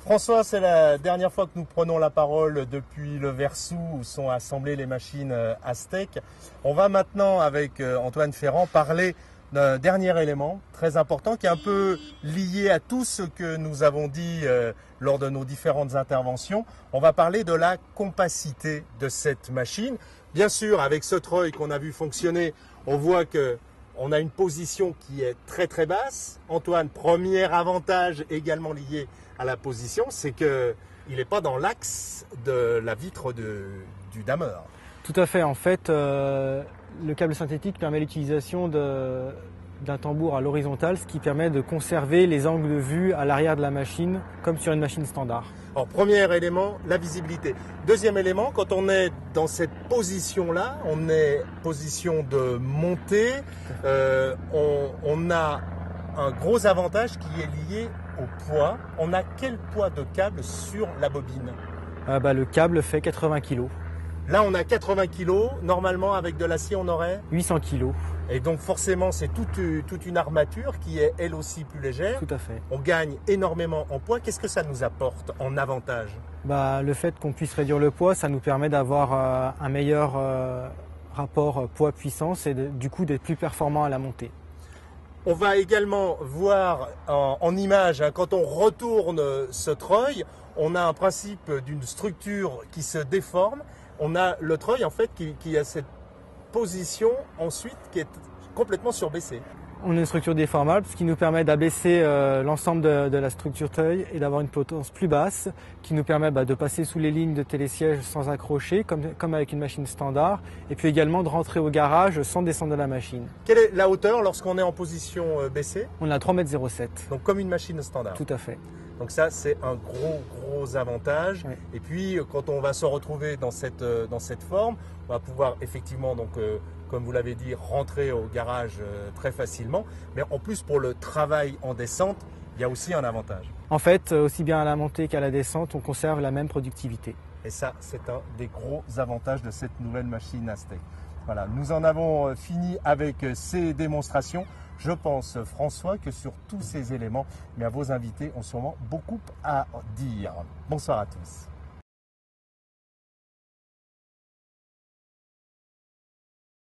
François, c'est la dernière fois que nous prenons la parole depuis le Versou où sont assemblées les machines Aztec. On va maintenant, avec Antoine Ferrand, parler d'un dernier élément très important qui est un peu lié à tout ce que nous avons dit lors de nos différentes interventions. On va parler de la compacité de cette machine. Bien sûr, avec ce treuil qu'on a vu fonctionner, on voit que on a une position qui est très très basse. Antoine, premier avantage également lié à la position, c'est qu'il n'est pas dans l'axe de la vitre du dameur. Tout à fait. En fait, le câble synthétique permet l'utilisation d'un tambour à l'horizontale, ce qui permet de conserver les angles de vue à l'arrière de la machine, comme sur une machine standard. Alors, premier élément, la visibilité. Deuxième élément, quand on est dans cette position-là, on est position de montée, on a un gros avantage qui est lié au poids. On a quel poids de câble sur la bobine? Le câble fait 80 kg. Là, on a 80 kg. Normalement, avec de l'acier, on aurait 800 kg. Et donc, forcément, c'est toute une armature qui est, elle aussi, plus légère. Tout à fait. On gagne énormément en poids. Qu'est-ce que ça nous apporte en avantage? Le fait qu'on puisse réduire le poids, ça nous permet d'avoir un meilleur rapport poids-puissance et du coup d'être plus performant à la montée. On va également voir en image, quand on retourne ce treuil, on a un principe d'une structure qui se déforme. On a le treuil en fait qui a cette position ensuite qui est complètement surbaissée. On a une structure déformable, ce qui nous permet d'abaisser l'ensemble de la structure treuil et d'avoir une potence plus basse, qui nous permet de passer sous les lignes de télésiège sans accrocher, comme avec une machine standard, et puis également de rentrer au garage sans descendre de la machine. Quelle est la hauteur lorsqu'on est en position baissée? On a 3,07 m. Donc comme une machine standard. Tout à fait. Donc ça, c'est un gros avantage. Oui. Et puis, quand on va se retrouver dans cette forme, on va pouvoir effectivement, donc, comme vous l'avez dit, rentrer au garage très facilement. Mais en plus, pour le travail en descente, il y a aussi un avantage. En fait, aussi bien à la montée qu'à la descente, on conserve la même productivité. Et ça, c'est un des gros avantages de cette nouvelle machine Aztec. Voilà, nous en avons fini avec ces démonstrations. Je pense, François, que sur tous ces éléments, vos invités ont sûrement beaucoup à dire. Bonsoir à tous.